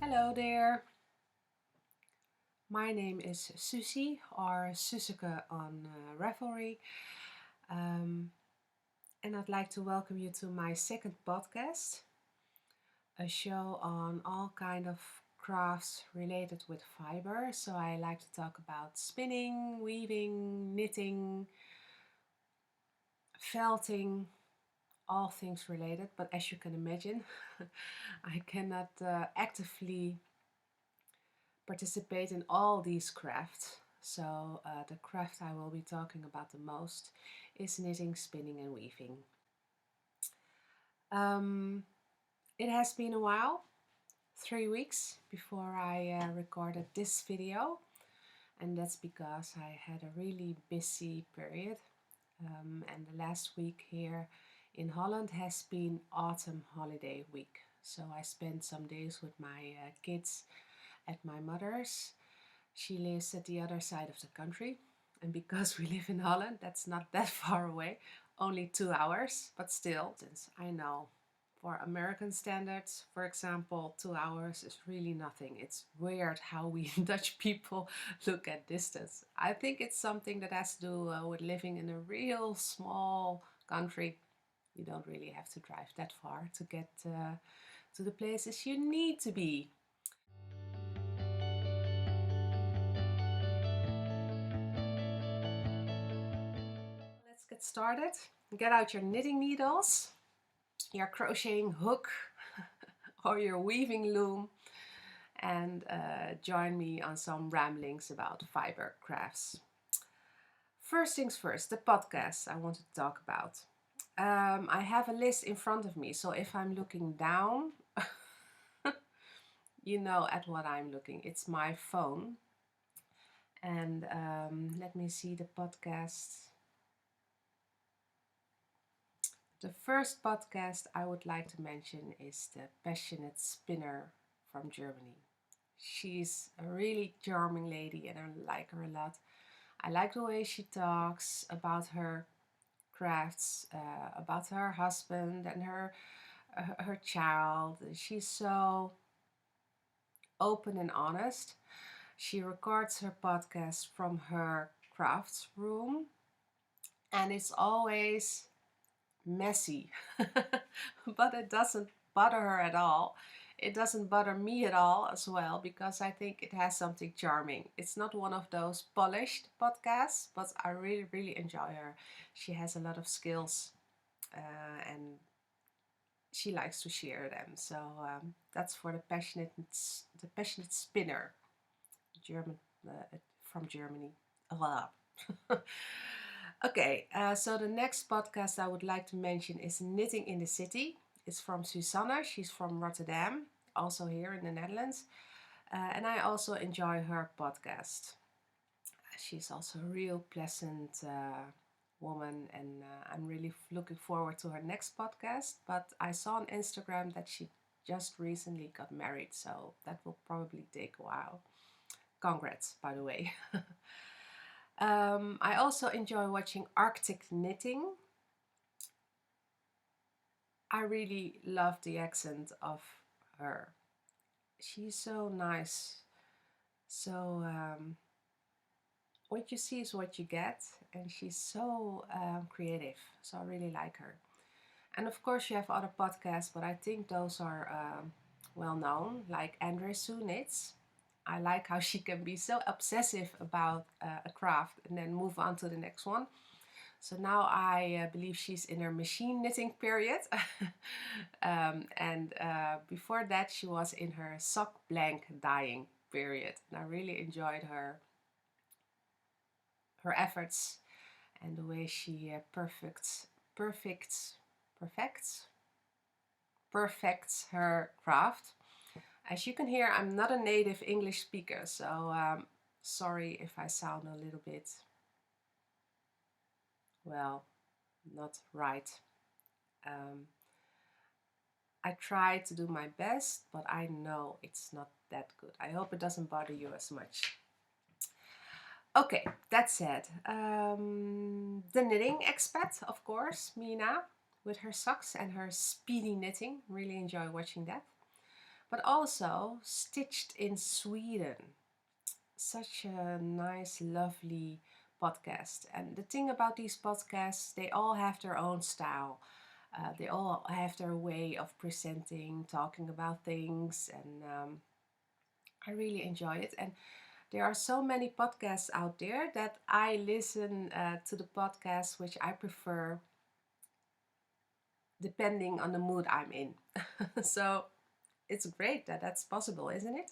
Hello there, my name is Susie or Suuseke on Ravelry, um, and I'd like to welcome you to my second podcast, a show on all kind of crafts related with fiber. So I like to talk about spinning, weaving, knitting, felting, all things related. But as you can imagine, I cannot actively participate in all these crafts. So the craft I will be talking about the most is knitting, spinning and weaving. Um, it has been a while, 3 weeks before I recorded this video, and that's because I had a really busy period, and the last week here in Holland has been autumn holiday week. So I spent some days with my kids at my mother's. She lives at the other side of the country, and because we live in Holland, that's not that far away, only 2 hours, but still, since I know for American standards, for example, 2 hours is really nothing. It's weird how we Dutch people look at distance. I think it's something that has to do with living in a real small country. You don't really have to drive that far to get to the places you need to be. Let's get started. Get out your knitting needles, your crocheting hook, or your weaving loom, and join me on some ramblings about fiber crafts. First things first, the podcast I want to talk about. I have a list in front of me, so if I'm looking down, you know at what I'm looking. It's my phone. And let me see the podcast. The first podcast I would like to mention is the Passionate Spinner from Germany. She's a really charming lady and I like her a lot. I like the way she talks about her crafts, about her husband and her child. She's so open and honest. She records her podcast from her crafts room, and it's always messy, but it doesn't bother her at all. It doesn't bother me at all as well because I think it has something charming. It's not one of those polished podcasts, but I really, really enjoy her. She has a lot of skills and she likes to share them. So that's for the passionate spinner, German from Germany. Blah. Okay, so the next podcast I would like to mention is Knitting in the City. It's from Susanne. She's from Rotterdam, also here in the Netherlands. And I also enjoy her podcast. She's also a real pleasant woman, and I'm really looking forward to her next podcast. But I saw on Instagram that she just recently got married, so that will probably take a while. Congrats, by the way. I also enjoy watching Arctic knitting. I really love the accent of her. She's so nice. So what you see is what you get, and she's so creative. So I really like her. And of course, you have other podcasts, but I think those are well known, like Andre Sue Knits. I like how she can be so obsessive about a craft and then move on to the next one. So now I believe she's in her machine knitting period. And before that, she was in her sock blank dyeing period. And I really enjoyed her efforts and the way she perfects her craft. As you can hear, I'm not a native English speaker, so sorry if I sound a little bit, well, not right. I try to do my best, but I know it's not that good. I hope it doesn't bother you as much. Okay, that said, the knitting expat, of course, Mina, with her socks and her speedy knitting. Really enjoy watching that. but also stitched in Sweden. Such a nice, lovely podcast. And the thing about these podcasts, they all have their own style. They all have their way of presenting, talking about things, and I really enjoy it. And there are so many podcasts out there that I listen to the podcasts which I prefer depending on the mood I'm in. So it's great that that's possible, isn't it?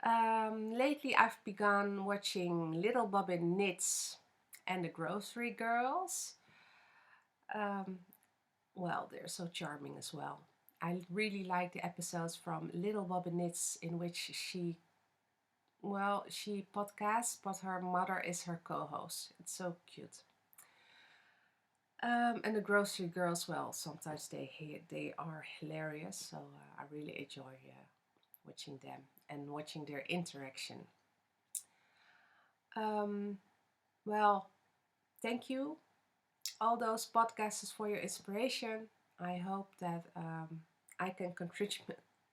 Lately, I've begun watching Little Bobbin Knits and the Grocery Girls. Um, well, they're so charming as well. I really like the episodes from Little Bobbin Knits in which she podcasts, but her mother is her co-host. It's so cute. And the Grocery Girls, well, sometimes they are hilarious, so I really enjoy watching them and watching their interaction. Um, well, thank you, all those podcasters, for your inspiration. I hope that I can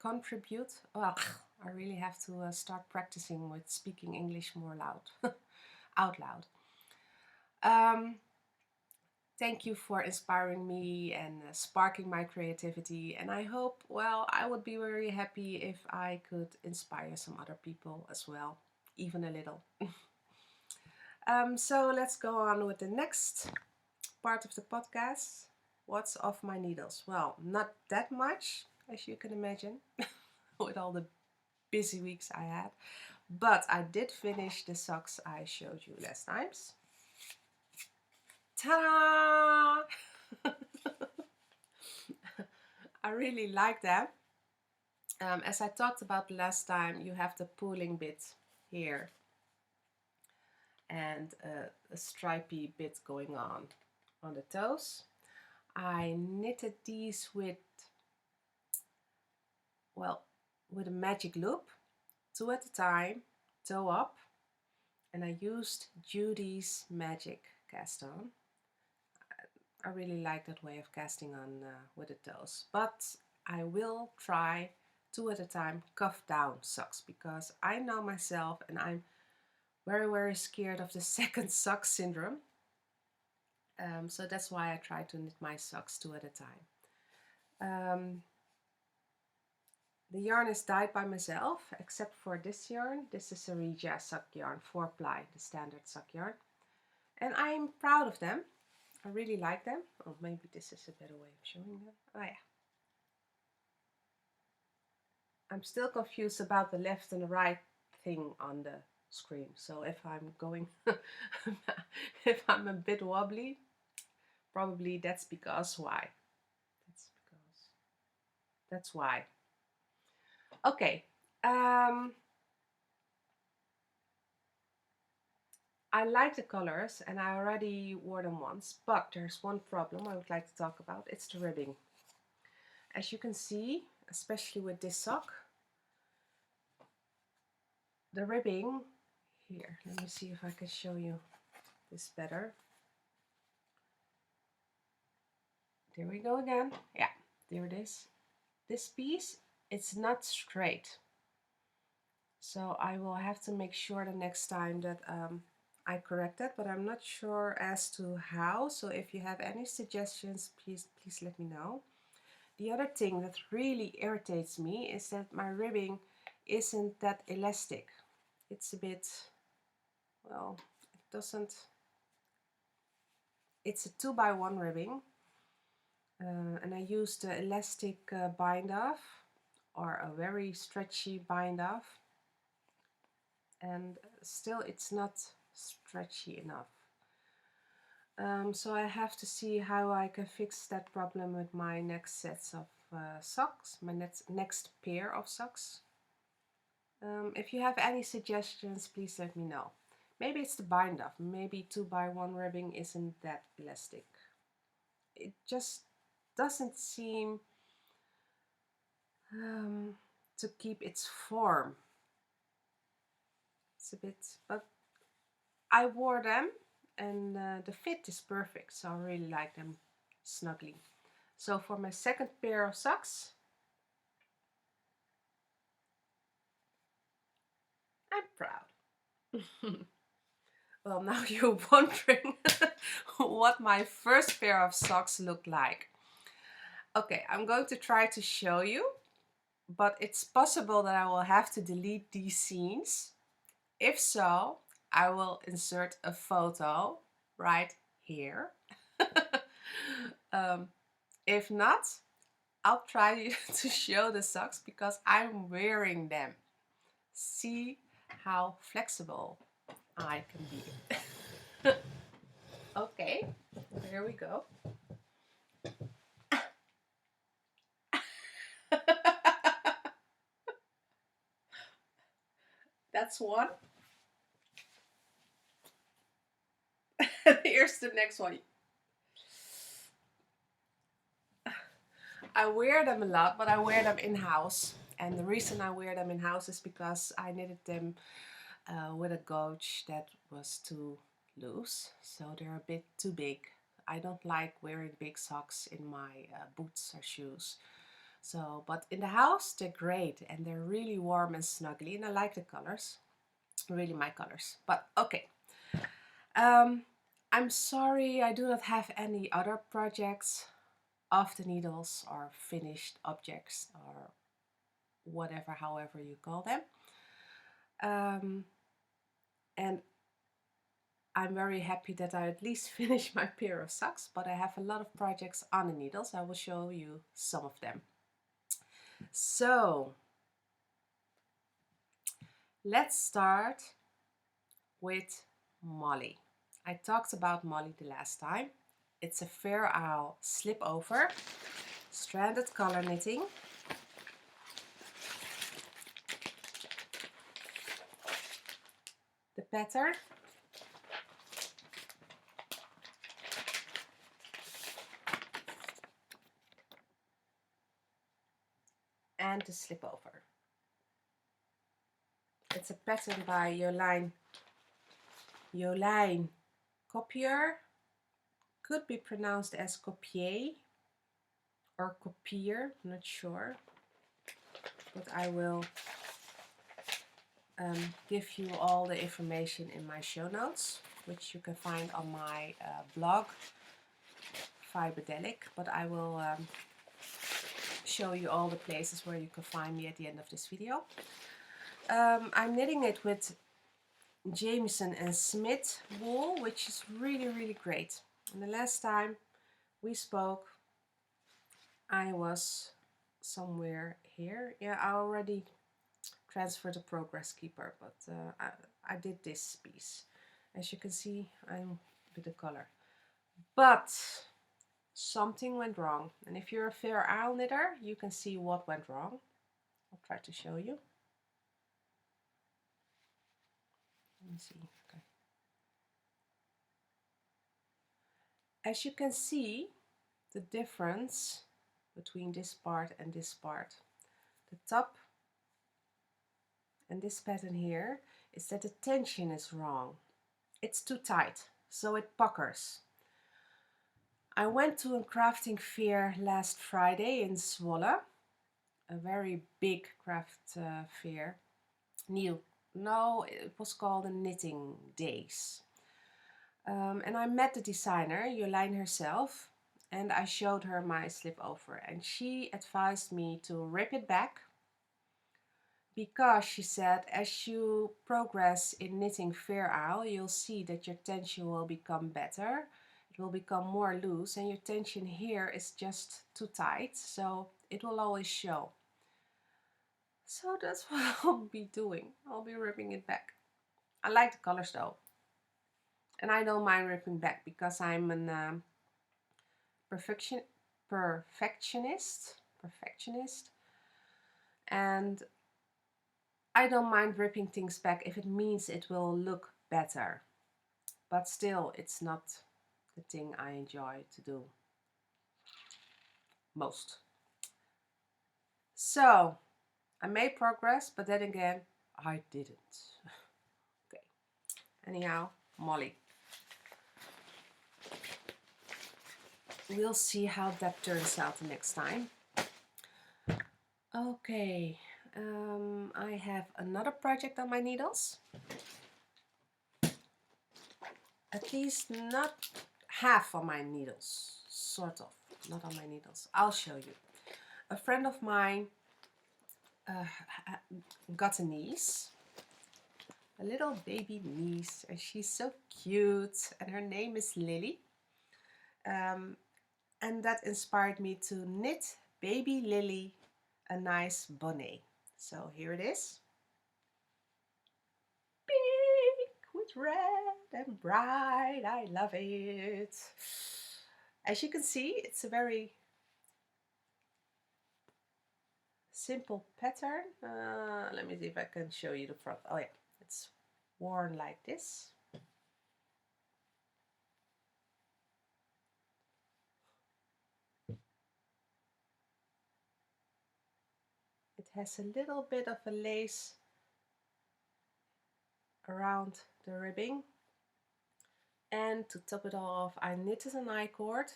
contribute. Well, I really have to start practicing with speaking English more loud, out loud. Um, Thank you for inspiring me and sparking my creativity. And I hope, well, I would be very happy if I could inspire some other people as well, even a little. So let's go on with the next part of the podcast. What's off my needles? Well, not that much, as you can imagine, with all the busy weeks I had. But I did finish the socks I showed you last times. Ta-da! I really like them. As I talked about last time, you have the pulling bit here and a stripy bit going on the toes. I knitted these with a magic loop, 2 at a time, toe up, and I used Judy's magic cast on. I really like that way of casting on with the toes, but I will try 2 at a time cuff down socks because I know myself and I'm very scared of the second sock syndrome. So that's why I try to knit my socks 2 at a time. The yarn is dyed by myself, except for this yarn. This is a Regia sock yarn, 4-ply, the standard sock yarn. And I'm proud of them. I really like them. Oh, maybe this is a better way of showing them. Oh yeah. I'm still confused about the left and the right thing on the screen. So if I'm going, if I'm a bit wobbly, probably that's because why. That's why. Okay. I like the colors and I already wore them once, but there's one problem I would like to talk about. It's the ribbing. As you can see, especially with this sock, the ribbing, here, let me see if I can show you this better. There we go again. Yeah, there it is. This piece, it's not straight. So I will have to make sure the next time that I correct that, but I'm not sure as to how. So if you have any suggestions, please let me know. The other thing that really irritates me is that my ribbing isn't that elastic. It's a bit, well, it doesn't, it's a 2x1 ribbing. And I used the elastic bind off or a very stretchy bind off, and still it's not stretchy enough. So I have to see how I can fix that problem with my next sets of socks, my next pair of socks. If you have any suggestions, please let me know. Maybe it's the bind off, maybe 2x1 ribbing isn't that elastic. It just doesn't seem to keep its form. It's a bit, but I wore them and the fit is perfect, so I really like them snugly. So for my second pair of socks, I'm proud. Well, now you're wondering what my first pair of socks looked like. Okay, I'm going to try to show you, but it's possible that I will have to delete these scenes. If so, I will insert a photo right here. um, if not, I'll try to show the socks because I'm wearing them. See how flexible I can be. Okay, here we go. That's one. Here's the next one. I wear them a lot, but I wear them in-house. And the reason I wear them in-house is because I knitted them with a gauge that was too loose. So they're a bit too big. I don't like wearing big socks in my boots or shoes. So, but in the house, they're great and they're really warm and snuggly, and I like the colors. Really my colors. But okay. I'm sorry I do not have any other projects of the needles or finished objects or whatever, however you call them. And I'm very happy that I at least finished my pair of socks, but I have a lot of projects on the needles. I will show you some of them. So let's start with Molly. I talked about Molly the last time. It's a Fair Isle slip over, stranded color knitting. The pattern. And the slip over. It's a pattern by Jolijn Copier. Could be pronounced as copier or copier, not sure. But I will give you all the information in my show notes, which you can find on my blog, Fiberdelic. But I will show you all the places where you can find me at the end of this video. I'm knitting it with Jameson and Smith wool, which is really, really great. And the last time we spoke, I was somewhere here. Yeah, I already transferred the Progress Keeper, but I did this piece. As you can see, I'm with the color. But something went wrong. And if you're a Fair Isle knitter, you can see what went wrong. I'll try to show you. Let me see. Okay. As you can see, the difference between this part and this part. The top and this pattern here is that the tension is wrong. It's too tight, so it puckers. I went to a crafting fair last Friday in Zwolle, a very big craft fair. No, it was called the Knitting Days. And I met the designer, Jolijn herself, and I showed her my slip over, and she advised me to rip it back because she said as you progress in knitting Fair Isle, you'll see that your tension will become better. It will become more loose, and your tension here is just too tight, so it will always show. So that's what I'll be doing. I'll be ripping it back. I like the colors though. And I don't mind ripping back because I'm an perfectionist. And I don't mind ripping things back if it means it will look better. But still, it's not the thing I enjoy to do most. So, I made progress, but then again, I didn't. Okay. Anyhow, Molly. We'll see how that turns out the next time. Okay, I have another project on my needles. At least not half on my needles, sort of, not on my needles. I'll show you. A friend of mine uh, got a niece, a little baby niece, and she's so cute, and her name is Lily. Um, and that inspired me to knit baby Lily a nice bonnet. So here it is. Pink with red and bright. I love it. As you can see, it's a very simple pattern. Let me see if I can show you the front. Oh yeah, it's worn like this. It has a little bit of a lace around the ribbing. And to top it all off, I knitted an I-cord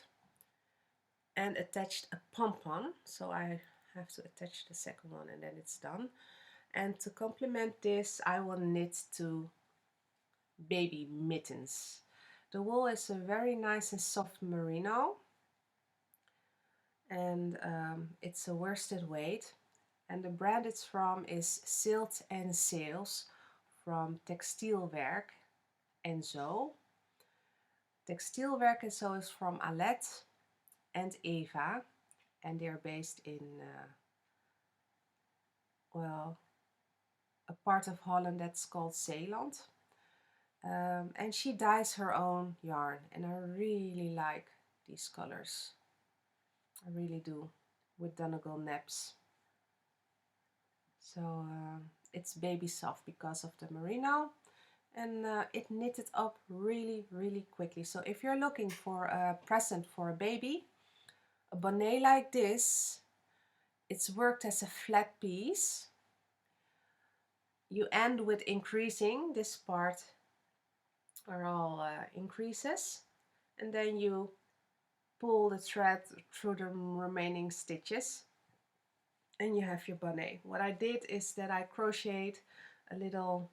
and attached a pom-pom. So I have to attach the second one and then it's done. And to complement this, I will knit two baby mittens. The wool is a very nice and soft merino, and it's a worsted weight. And the brand it's from is Silt and Sails from Textielwerk en Zo. Textielwerk en Zo is from Alet and Eva, and they're based in, well, a part of Holland that's called Zeeland. And she dyes her own yarn, and I really like these colors. I really do, with Donegal naps. So it's baby soft because of the merino, and it knitted up really quickly. So if you're looking for a present for a baby, a bonnet like this, it's worked as a flat piece. You end with increasing. This part are all increases, and then you pull the thread through the remaining stitches and you have your bonnet. What I did is that I crocheted a little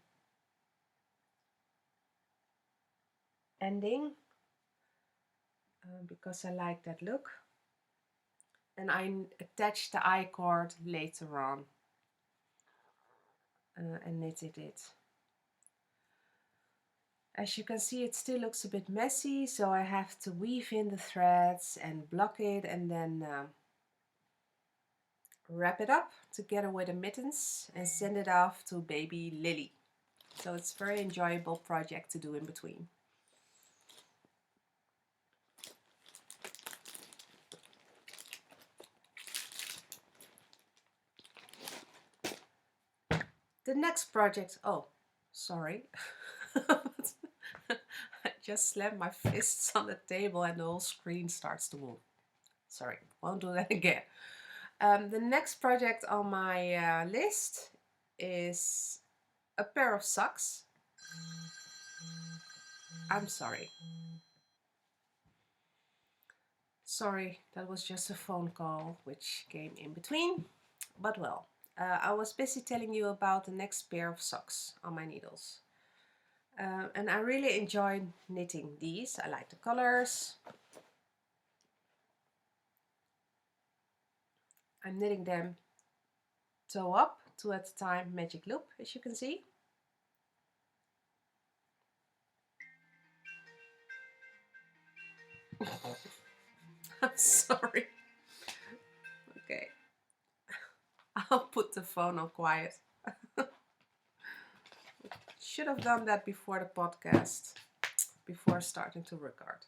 ending because I like that look, and I attached the I-cord later on and knitted it. As you can see, it still looks a bit messy, so I have to weave in the threads and block it and then wrap it up together with the mittens and send it off to baby Lily. So it's a very enjoyable project to do in between. The next project, oh, sorry. I just slammed my fists on the table and the whole screen starts to move. Sorry, won't do that again. The next project on my list is a pair of socks. I'm sorry. Sorry, that was just a phone call which came in between. But well, I was busy telling you about the next pair of socks on my needles. And I really enjoy knitting these. I like the colors. I'm knitting them toe up, two at a time, magic loop, as you can see. I'm sorry. Okay. I'll put the phone on quiet. Should have done that before the podcast, before starting to record.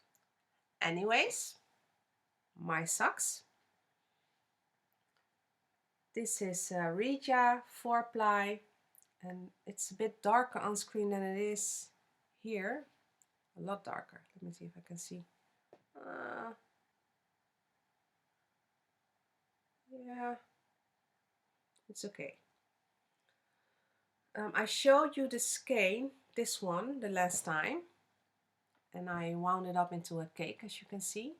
Anyways, my socks. This is Regia 4-ply, and it's a bit darker on screen than it is here. A lot darker. Let me see if I can see. Yeah, it's okay. I showed you the skein, this one, the last time, and I wound it up into a cake, as you can see.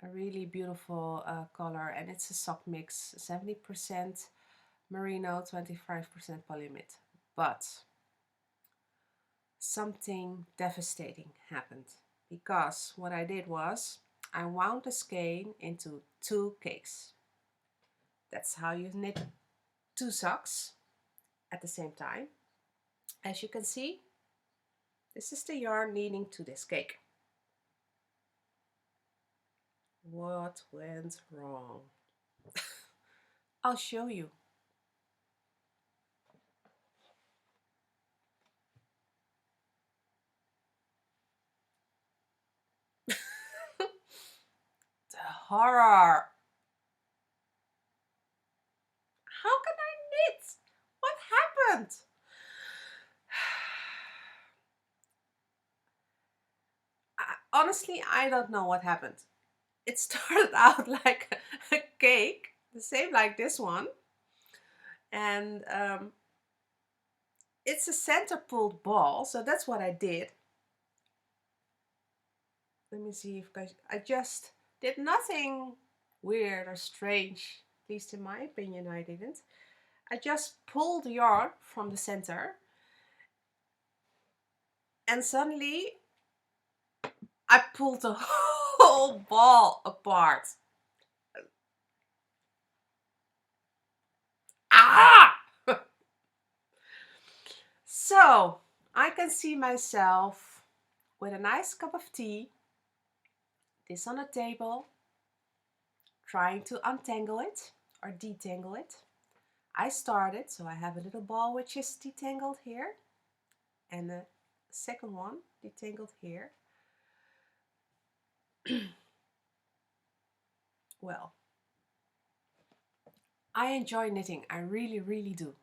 A really beautiful color, and it's a sock mix, 70% merino 25% polyamide. But something devastating happened, because what I did was I wound the skein into two cakes. That's how you knit two socks at the same time. As you can see, this is the yarn leading to this cake. What went wrong? I'll show you. The horror! How can I knit? What happened? Honestly, I don't know what happened. It started out like a cake, the same like this one, and it's a center pulled ball, so that's what I did. Let me see if I just did nothing weird or strange, at least in my opinion I didn't. I just pulled the yarn from the center and suddenly I pulled the whole ball apart. Ah! So I can see myself with a nice cup of tea, this on a table, trying to untangle it or detangle it. I started, so I have a little ball which is detangled here and a second one detangled here. Well, I enjoy knitting, I really, really do.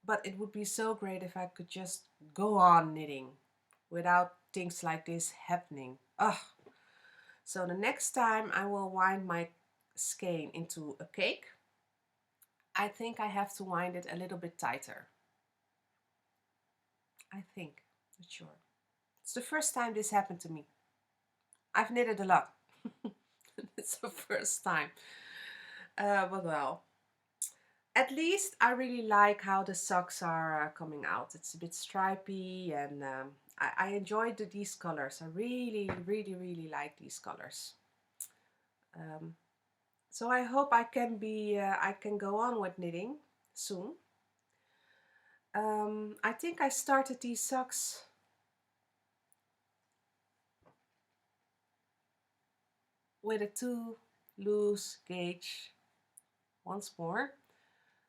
But it would be so great if I could just go on knitting without things like this happening. Ugh. So the next time I will wind my skein into a cake, I think I have to wind it a little bit tighter. I think, not sure. It's the first time this happened to me. I've knitted a lot. It's the first time. But well, at least I really like how the socks are coming out. It's a bit stripy and I enjoyed these colors. I really, really, really like these colors. Um, so I hope I can go on with knitting soon. I think I started these socks with a 2 loose gauge once more.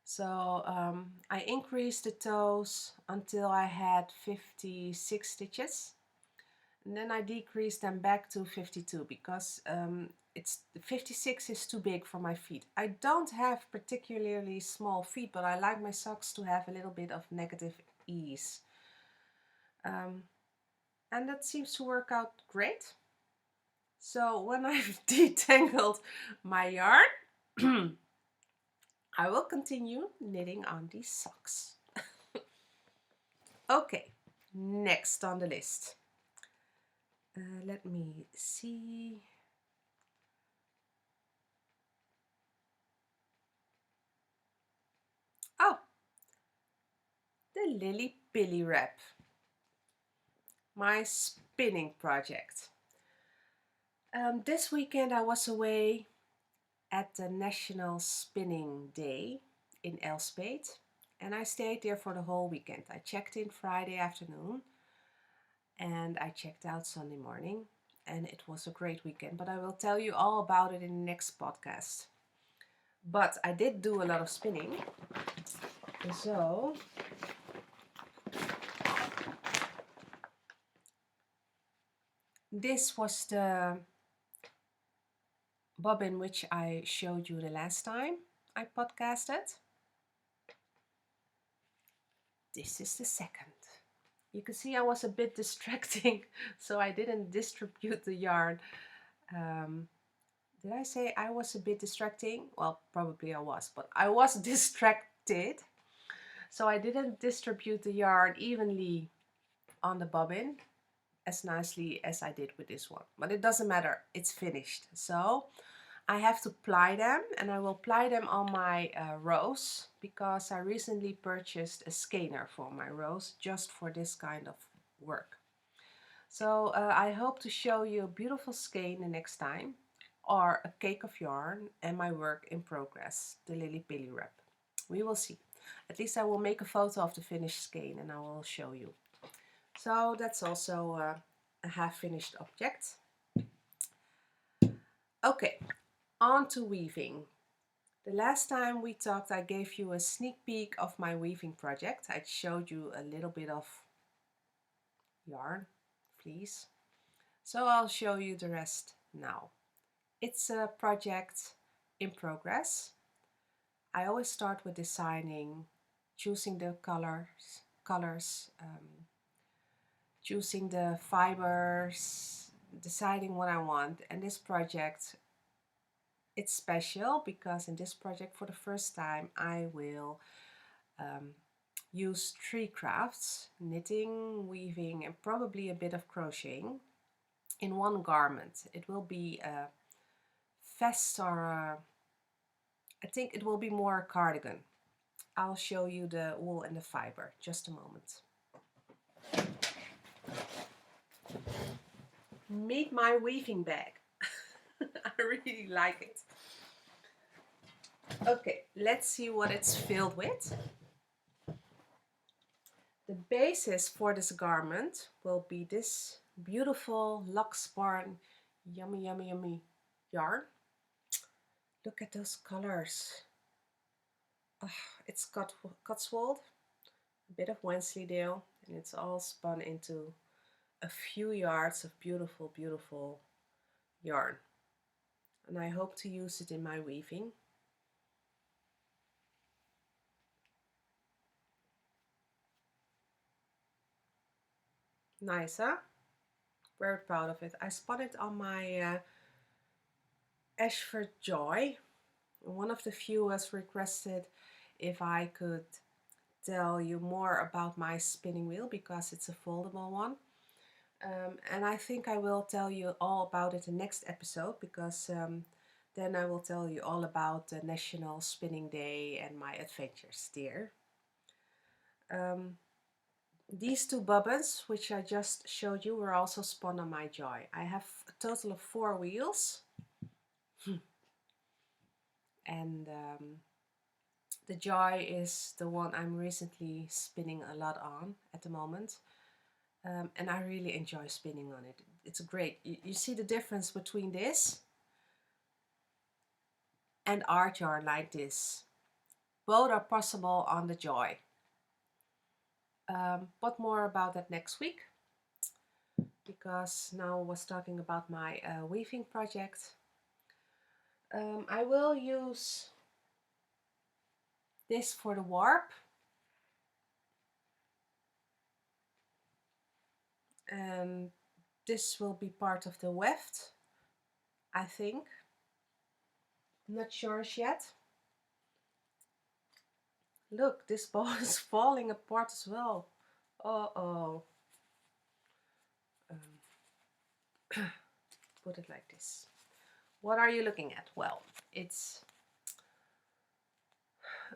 So I increased the toes until I had 56 stitches, and then I decreased them back to 52 because it's 56 is too big for my feet. I don't have particularly small feet, but I like my socks to have a little bit of negative ease. And that seems to work out great. So when I've detangled my yarn, I will continue knitting on these socks. Okay, next on the list. Let me see. Oh, the Lily Pilly wrap. My spinning project. This weekend I was away at the National Spinning Day in Elspeth, and I stayed there for the whole weekend. I checked in Friday afternoon and I checked out Sunday morning, and it was a great weekend, but I will tell you all about it in the next podcast. But I did do a lot of spinning, so this was the bobbin which I showed you the last time I podcasted. This is the second. You can see I was a bit distracting, so I didn't distribute the yarn. Did I say I was a bit distracting? Well, probably I was, but I was distracted. So I didn't distribute the yarn evenly on the bobbin as nicely as I did with this one. But it doesn't matter, it's finished. So I have to ply them, and I will ply them on my rose because I recently purchased a skeiner for my rose just for this kind of work. So I hope to show you a beautiful skein the next time, or a cake of yarn and my work in progress, the Lily Pilly wrap. We will see. At least I will make a photo of the finished skein and I will show you. So that's also a half finished object. Okay, on to weaving. The last time we talked, I gave you a sneak peek of my weaving project. I showed you a little bit of yarn, fleece. So I'll show you the rest now. It's a project in progress. I always start with designing, choosing the colors, choosing the fibers, deciding what I want. And this project, it's special because in this project for the first time I will use 3 crafts, knitting, weaving and probably a bit of crocheting in one garment. It will be a vest or I think it will be more a cardigan. I'll show you the wool and the fiber, just a moment. Meet my weaving bag. I really like it. Okay, let's see what it's filled with. The basis for this garment will be this beautiful Luxborn yummy yummy yummy yarn. Look at those colors. Oh, it's Cotswold, a bit of Wensleydale, and it's all spun into a few yards of beautiful, beautiful yarn. And I hope to use it in my weaving. Nice, huh? Very proud of it. I spun it on my Ashford Joy. One of the viewers requested if I could tell you more about my spinning wheel because it's a foldable one. And I think I will tell you all about it in the next episode because then I will tell you all about the National Spinning Day and my adventures there. These 2 bobbins, which I just showed you, were also spun on my Joy. I have a total of 4 wheels. And the Joy is the one I'm recently spinning a lot on at the moment. And I really enjoy spinning on it. It's great. You see the difference between this and art yarn like this. Both are possible on the Joy. But more about that next week, because now I was talking about my weaving project. I will use this for the warp, and this will be part of the weft, I think. I'm not sure yet. Look, this ball is falling apart as well. Uh-oh. Put it like this. What are you looking at? Well, it's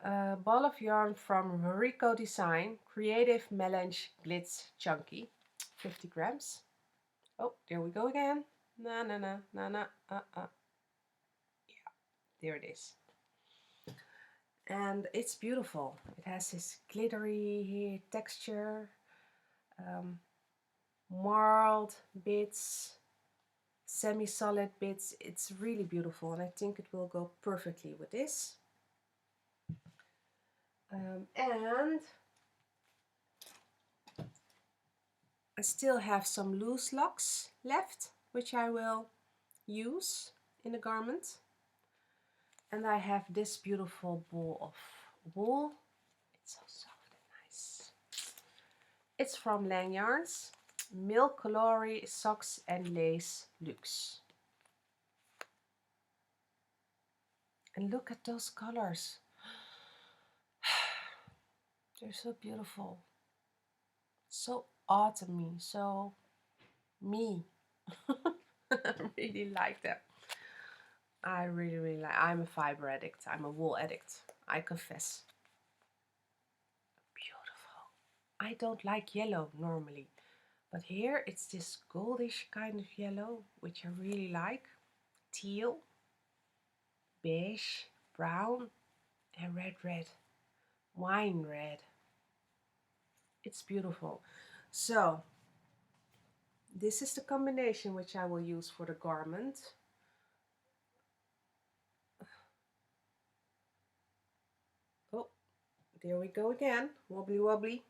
a ball of yarn from Rico Design, Creative Melange Glitz Chunky, 50 grams. Oh, there we go again. Na na na na na. Yeah, there it is. And it's beautiful. It has this glittery texture, marled bits, semi-solid bits. It's really beautiful, and I think it will go perfectly with this. And I still have some loose locks left, which I will use in the garment. And I have this beautiful ball of wool. It's so soft and nice. It's from Lang Yarns, Milk Colory Socks and Lace Luxe. And look at those colors. They're so beautiful. So autumny, so me. I really like them. I really, really like. I'm a fiber addict. I'm a wool addict. I confess. Beautiful. I don't like yellow normally, but here it's this goldish kind of yellow, which I really like. Teal, beige, brown, and red. Wine red. It's beautiful. So, this is the combination which I will use for the garment. Oh, there we go again. Wobbly wobbly.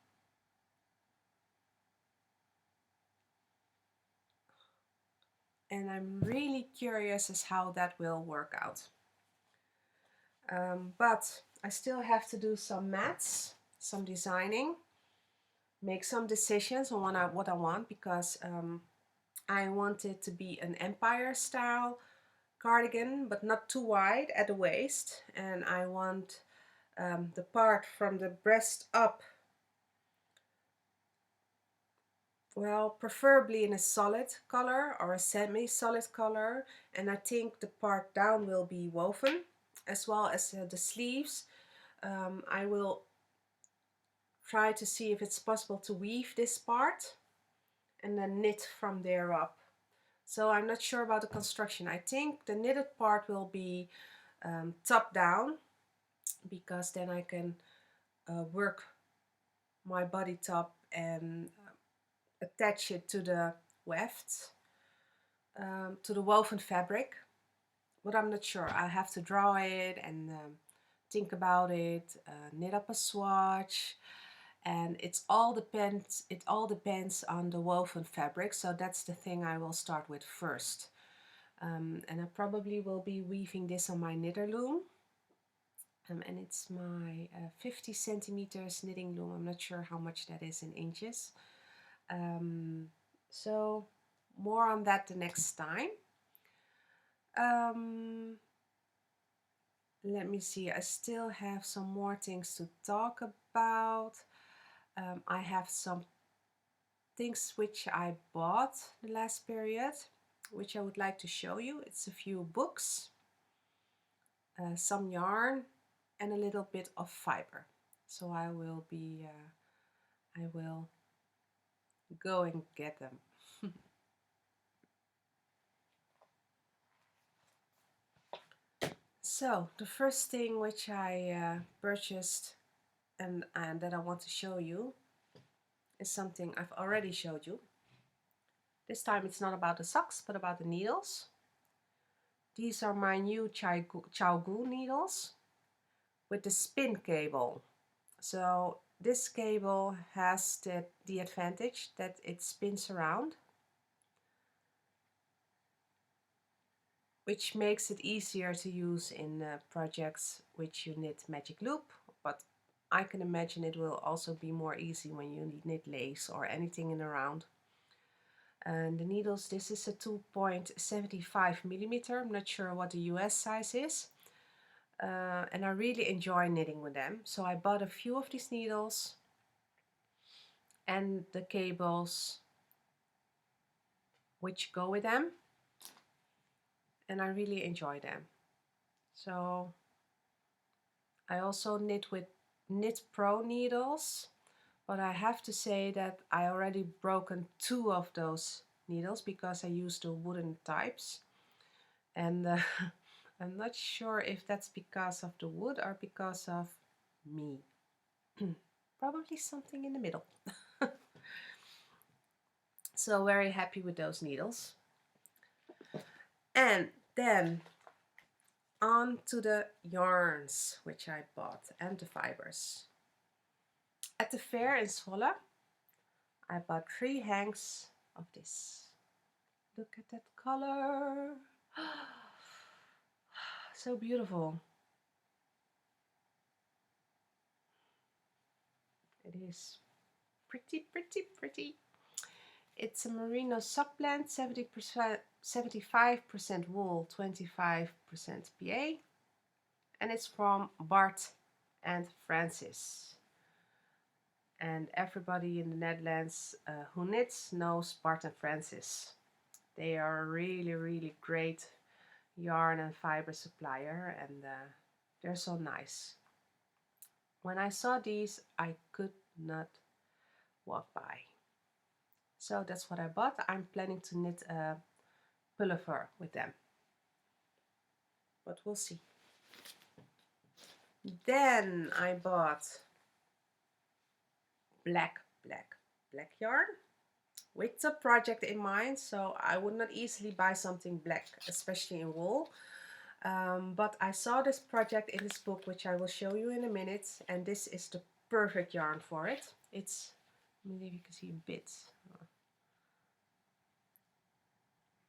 And I'm really curious as how that will work out. But I still have to do some maths, some designing, make some decisions on what I want, because I want it to be an empire style cardigan, but not too wide at the waist. And I want the part from the breast up, well, preferably in a solid color or a semi-solid color. And I think the part down will be woven, as well as the sleeves. I will try to see if it's possible to weave this part and then knit from there up. So I'm not sure about the construction. I think the knitted part will be top down, because then I can work my body top and attach it to the weft, to the woven fabric. But I'm not sure. I have to draw it and think about it, knit up a swatch, and it all depends on the woven fabric. So that's the thing I will start with first. And I probably will be weaving this on my knitter loom. And it's my 50 centimeters knitting loom. I'm not sure how much that is in inches. So more on that the next time. Let me see, I still have some more things to talk about. I have some things which I bought the last period, which I would like to show you. It's a few books, some yarn, and a little bit of fiber. So I will go and get them. So the first thing which I purchased and that I want to show you is something I've already showed you. This time it's not about the socks, but about the needles. These are my new Chaogu needles with the spin cable. So this cable has the advantage that it spins around, which makes it easier to use in projects which you knit magic loop, but I can imagine it will also be more easy when you knit lace or anything in around. And the needles, this is a 2.75 millimeter. I'm not sure what the US size is. And I really enjoy knitting with them. So I bought a few of these needles and the cables which go with them. And I really enjoy them. So I also knit with Knit Pro needles. But I have to say that I already broken 2 of those needles because I used the wooden types. And I'm not sure if that's because of the wood or because of me. Probably something in the middle. So very happy with those needles. And then on to the yarns which I bought and the fibers. At the fair in Zwolle, I bought 3 hanks of this. Look at that color. So beautiful. It is pretty, pretty, pretty. It's a merino sock blend, 70%, 75% wool, 25% PA. And it's from Bart and Francis. And everybody in the Netherlands who knits knows Bart and Francis. They are really, really great yarn and fiber supplier, and they're so nice. When I saw these, I could not walk by. So that's what I bought. I'm planning to knit a pullover with them, but we'll see. Then I bought black yarn with the project in mind, so I would not easily buy something black, especially in wool. But I saw this project in this book, which I will show you in a minute, and this is the perfect yarn for it. It's, maybe you can see a bit.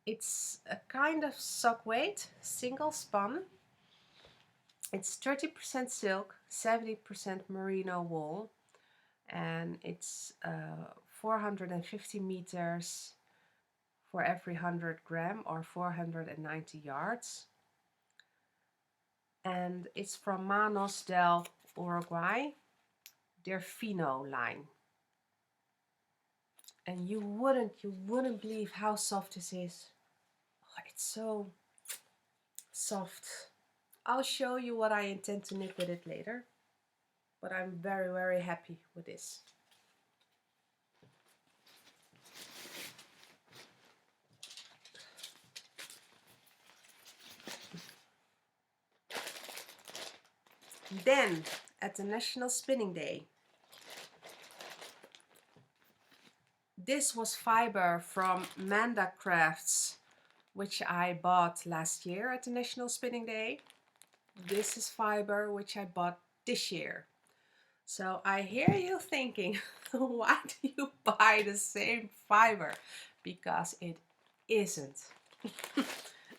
It's a kind of sock weight, single spun. It's 30% silk, 70% merino wool, and it's 450 meters for every 100 gram or 490 yards. And it's from Manos del Uruguay, their Fino line. And you wouldn't believe how soft this is. Oh, it's so soft. I'll show you what I intend to knit with it later, but I'm very, very happy with this. Then, at the National Spinning Day, this was fiber from Manda Crafts, which I bought last year at the National Spinning Day. This is fiber which I bought this year. So I hear you thinking, why do you buy the same fiber? Because it isn't.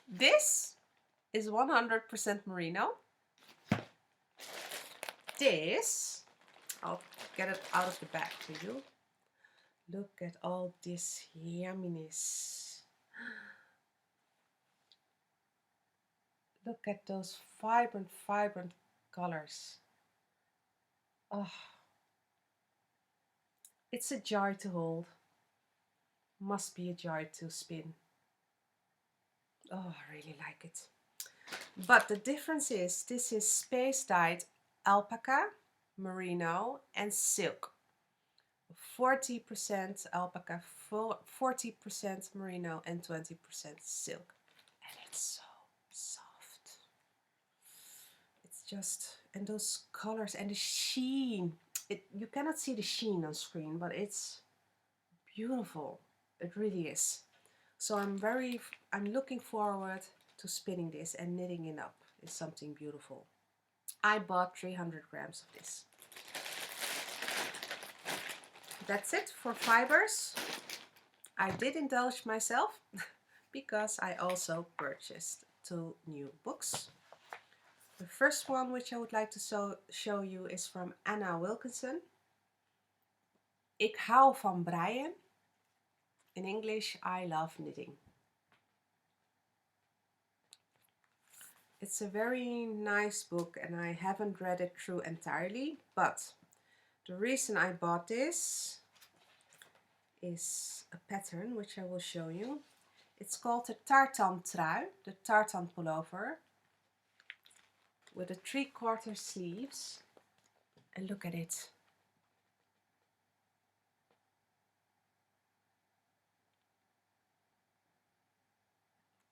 This is 100% merino. This, I'll get it out of the bag to you. Look at all this yumminess. Look at those vibrant colors. Oh, it's a joy to hold. Must be a joy to spin. Oh, I really like it. But the difference is, this is space dyed alpaca, merino and silk. 40% alpaca, 40% merino and 20% silk. And it's so soft. It's just, and those colors and the sheen. You cannot see the sheen on screen, but it's beautiful. It really is. So I'm looking forward to spinning this, and knitting it up is something beautiful. I bought 300 grams of this. That's it for fibers. I did indulge myself because I also purchased 2 new books. The first one, which I would like to show you, is from Anna Wilkinson. Ik hou van breien. In English, I love knitting. It's a very nice book, and I haven't read it through entirely, but the reason I bought this is a pattern which I will show you. It's called the tartan trui, the tartan pullover, with the 3/4 sleeves, and look at it.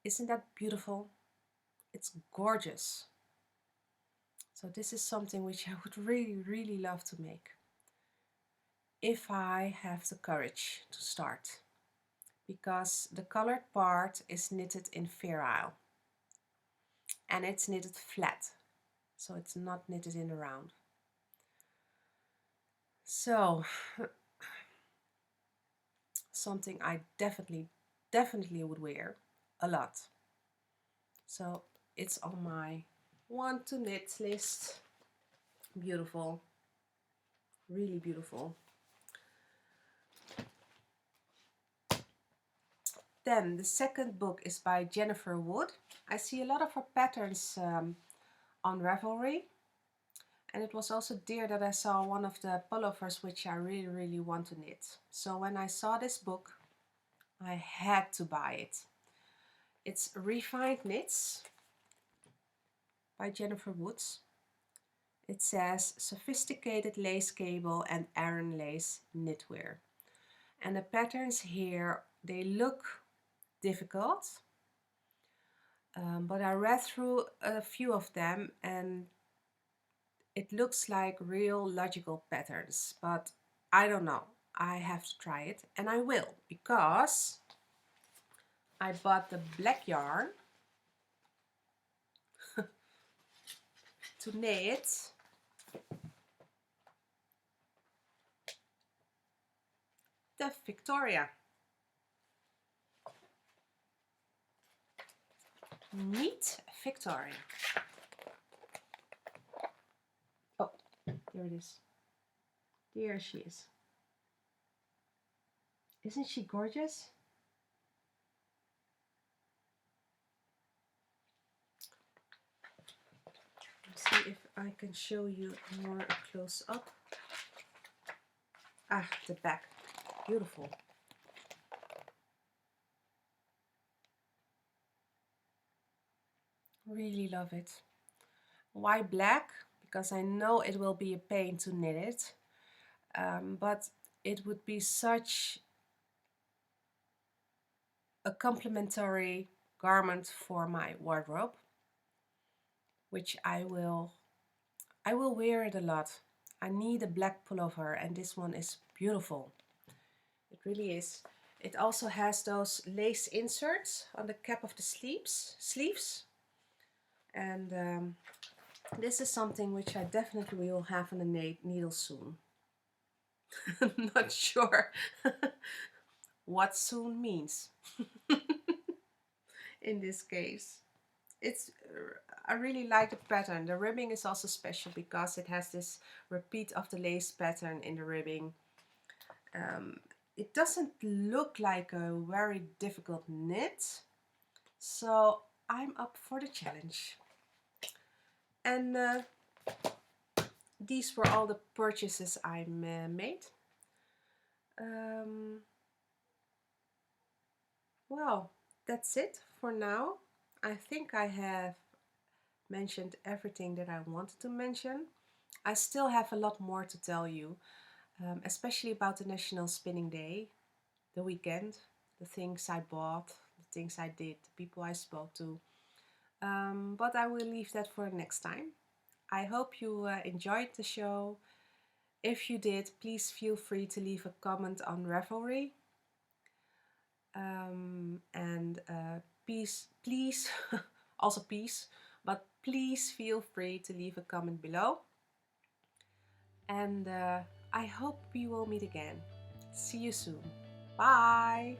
Isn't that beautiful? It's gorgeous. So this is something which I would really love to make, if I have the courage to start, because the colored part is knitted in Feral, and it's knitted flat, so it's not knitted in the round. So something I definitely would wear a lot. So it's on my want to knit list. Beautiful, really beautiful. Then the second book is by Jennifer Wood. I see a lot of her patterns on Ravelry, and it was also there that I saw one of the pullovers which I really want to knit. So when I saw this book, I had to buy it. It's Refined Knits by Jennifer Woods. It says sophisticated lace cable and Aran lace knitwear. And the patterns here, they look difficult, but I read through a few of them and it looks like real logical patterns, but I don't know. I have to try it, and I will, because I bought the black yarn to knit the Victoria. Neat Victoria. Oh, there it is. There she is. Isn't she gorgeous? Let's see if I can show you more close up. Ah, the back. Beautiful. Really love it. Why black? Because I know it will be a pain to knit it, but it would be such a complementary garment for my wardrobe, which I will wear it a lot. I need a black pullover, and this one is beautiful. It really is. It also has those lace inserts on the cap of the sleeves. And this is something which I definitely will have on the needle soon. Not sure what soon means in this case. It's I really like the pattern. The ribbing is also special because it has this repeat of the lace pattern in the ribbing. It doesn't look like a very difficult knit, so I'm up for the challenge. And these were all the purchases I made. Well, that's it for now. I think I have mentioned everything that I wanted to mention. I still have a lot more to tell you, especially about the National Spinning Day, the weekend, the things I bought, the things I did, the people I spoke to. But I will leave that for next time. I hope you enjoyed the show. If you did, please feel free to leave a comment on Ravelry. And please, also peace, but please feel free to leave a comment below. And I hope we will meet again. See you soon. Bye.